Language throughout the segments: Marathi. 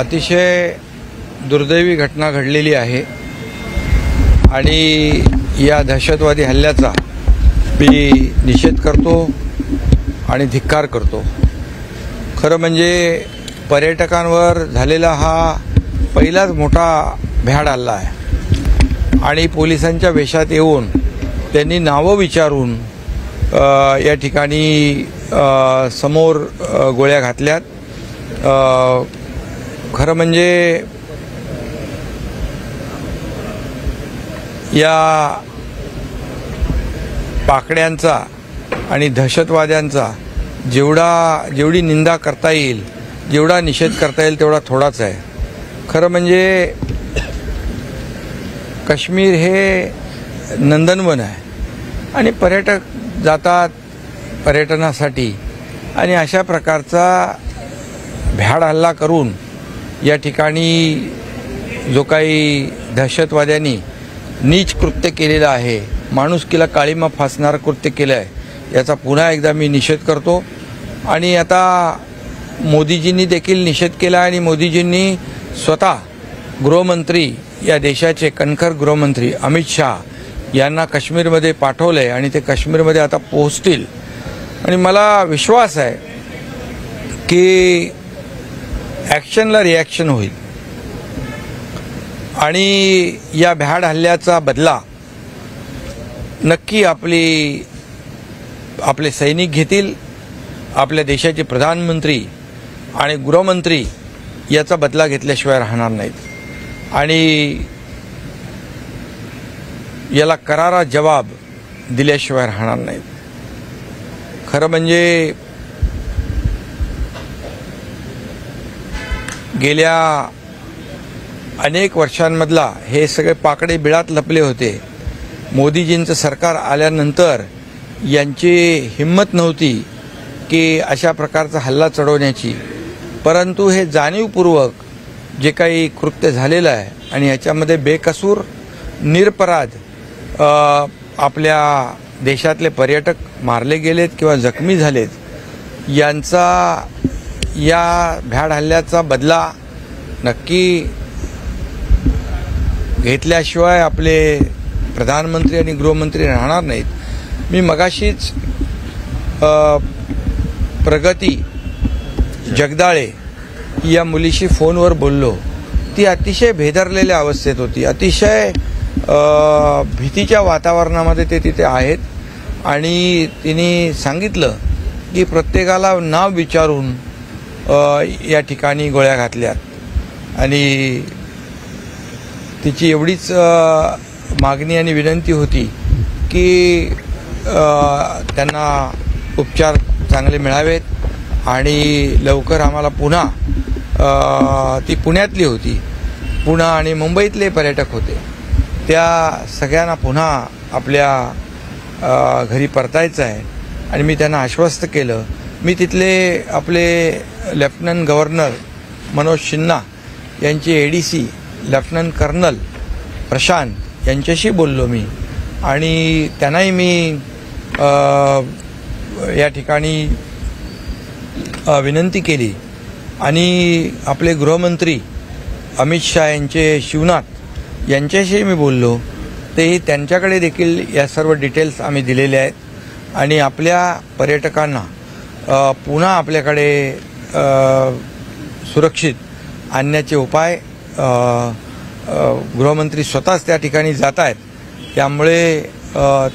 अतिशय दुर्दैवी घटना घडलेली आहे आणि या दहशतवादी हल्ल्याचा मी निषेध करतो आणि धिक्कार करतो। खरं म्हणजे पर्यटकांवर झालेला हा पहिलाच मोठा भ्याड हल्ला आहे आणि पोलिसांच्या वेशात येऊन त्यांनी नावं विचारून या ठिकाणी समोर गोळ्या घातल्यात। खरं म्हणजे या पाकड्यांचा आणि दहशतवाद्यांचा जेवढी निंदा करता येईल, जेवढा निषेध करता येईल तेवढा थोडाच आहे। खरं म्हणजे काश्मीर हे नंदनवन आहे आणि पर्यटक जातात पर्यटनासाठी आणि अशा प्रकारचा भ्याड हल्ला करून या ठिकाणी जो काही दहशतवाद्यांनी नीच कृत्य केलेलं आहे, माणुसकीला काळीमा फासणारं कृत्य केलं आहे, याचा पुन्हा एकदा मी निषेध करतो। आणि आता मोदीजींनी देखील निषेध केला आणि मोदीजींनी स्वतः गृहमंत्री, या देशाचे कणखर गृहमंत्री अमित शाह यांना काश्मीरमध्ये पाठवलंय आणि ते काश्मीरमध्ये आता पोहोचतील आणि मला विश्वास आहे की ॲक्शनला रिॲक्शन होईल आणि या भ्याड हल्ल्याचा बदला नक्की आपले सैनिक घेतील। आपल्या देशाचे प्रधानमंत्री आणि गृहमंत्री याचा बदला घेतल्याशिवाय राहणार नाहीत आणि याला करारा जवाब दिल्याशिवाय राहणार नाहीत। खरं म्हणजे गेल्या अनेक वर्षांमधला हे सगळे पाकडे बिळात लपले होते। मोदीजींचं सरकार आल्यानंतर यांची हिम्मत नव्हती की अशा प्रकारचा हल्ला चढवण्याची, परंतु हे जाणीवपूर्वक जे काही कृत्य झालेलं आहे आणि याच्यामध्ये बेकसूर निरपराध आपल्या देशातले पर्यटक मारले गेलेत किंवा जखमी झालेत, यांचा या भ्याड हल्ल्याचा बदला नक्की घेतल्याशिवाय आपले प्रधानमंत्री आणि गृहमंत्री राहणार नाहीत। मी मगाशीच प्रगती जगदाळे या मुलीशी फोनवर बोललो। ती अतिशय भेदरलेल्या अवस्थेत होती, अतिशय भीतीच्या वातावरणामध्ये ते तिथे आहेत आणि तिने सांगितलं की प्रत्येकाला नाव विचारून या ठिकाणी गोळ्या घातल्यात आणि तिची एवढीच मागणी आणि विनंती होती की त्यांना उपचार चांगले मिळावेत आणि लवकर आम्हाला पुन्हा, ती पुण्यातली होती, पुणे आणि मुंबईतले पर्यटक होते, त्या सगळ्यांना पुन्हा आपल्या घरी परतायचं आहे आणि मी त्यांना आश्वस्त केलं। मी तिथले आपले लेफ्टनंट गव्हर्नर मनोज सिन्हा यांचे एडीसी लेफ्टनंट कर्नल प्रशांत यांच्याशी बोललो मी आणि त्यांनाही मी या ठिकाणी विनंती केली आणि आपले गृहमंत्री अमित शाह यांचे शिवनाथ यांच्याशी मी बोललो, ते त्यांच्याकडे देखील या सर्व डिटेल्स आम्ही दिलेले आहेत आणि आपल्या पर्यटकांना पुन्हा आपल्याकडे सुरक्षित आणण्याचे उपाय गृहमंत्री स्वतःच त्या ठिकाणी जात आहेत। त्यामुळे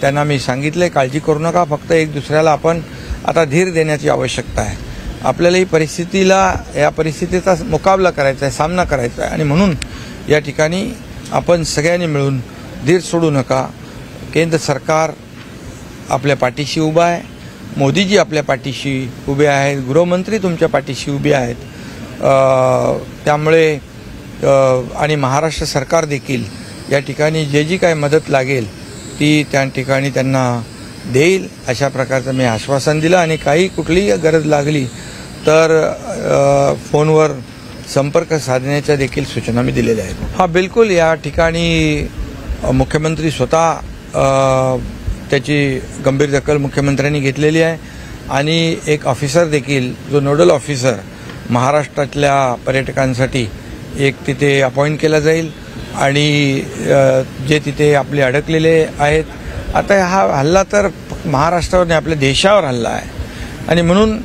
त्यांना मी सांगितले काळजी करू नका, फक्त एक दुसऱ्याला आपण आता धीर देण्याची आवश्यकता आहे। आपल्याला या परिस्थितीचा मुकाबला करायचा आहे, सामना करायचा आहे आणि म्हणून या ठिकाणी आपण सगळ्यांनी मिळून धीर सोडू नका। केंद्र सरकार आपल्या पाठीशी उभा आहे, मोदीजी आपल्या पाठीशी उभे आहेत, गृहमंत्री तुमच्या पाठीशी उभे आहेत, त्यामुळे आणि महाराष्ट्र सरकार देखील या ठिकाणी जी काही मदत लागेल ती त्या ठिकाणी त्यांना देईल अशा प्रकारचं मी आश्वासन दिलं आणि काही कुठलीही गरज लागली तर फोनवर संपर्क साधण्याच्या देखील सूचना मी दिलेल्या आहेत। हां, बिलकुल या ठिकाणी मुख्यमंत्री स्वतः त्याची गंभीर दखल मुख्यमंत्र्यांनी घेतलेली आहे आणि एक ऑफिसर देखील जो नोडल ऑफिसर महाराष्ट्रातल्या पर्यटकांसाठी एक तिथे अपॉइंट केला जाईल आणि जे तिथे आपले अडकलेले आहेत. आता हा हल्ला तर महाराष्ट्रावर नाही, आपल्या देशावर हल्ला आहे आणि म्हणून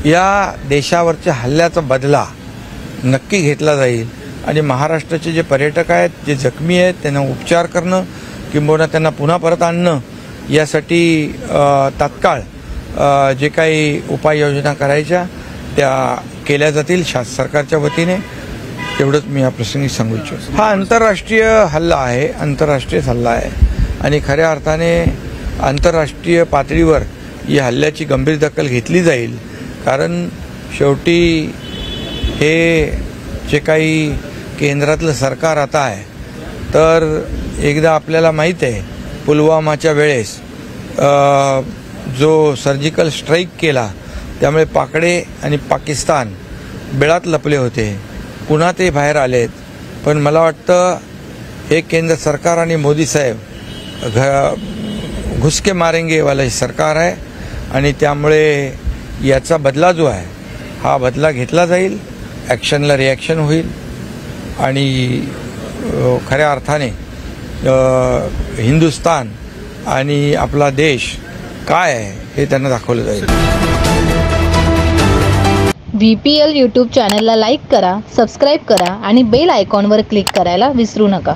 या देशावरच्या हल्ल्याचा बदला नक्की घेतला जाईल आणि महाराष्ट्राचे जे पर्यटक आहेत, जे जखमी आहेत, त्यांना उपचार करणं किंबहुना त्यांना पुन्हा परत आणणं यासाठी तात्काळ जे काही उपाययोजना करायच्या त्या केल्या जातील सरकारच्या वतीने. एवढंच मी या प्रसंगी सांगू इच्छितो. हा आंतरराष्ट्रीय हल्ला आहे, आंतरराष्ट्रीय हल्ला आहे आणि खऱ्या अर्थाने आंतरराष्ट्रीय पातळीवर या हल्ल्याची गंभीर दखल घेतली जाईल. कारण शेवटी हे जे काही केंद्रातलं सरकार आता आहे, तर एकदा आपल्याला माहीत आहे पुलवामाच्या वेळेस जो सर्जिकल स्ट्राईक केला त्यामुळे पाकडे आणि पाकिस्तान बिळात लपले होते. पुन्हा ते बाहेर आलेत. पण मला वाटतं हे केंद्र सरकार आणि मोदी साहेब घुसके मारेंगे वाला सरकार आहे आणि त्यामुळे याचा बदला जो आहे हा बदला घेतला जाईल. ॲक्शनला रिॲक्शन होईल आणि खऱ्या अर्थाने हिंदुस्तान आणि आपला देश काय आहे हे त्यांना दाखवलं जाईल. VPL यूट्यूब चॅनलला लाईक करा, सबस्क्राईब करा आणि बेल आयकॉनवर क्लिक करायला विसरू नका.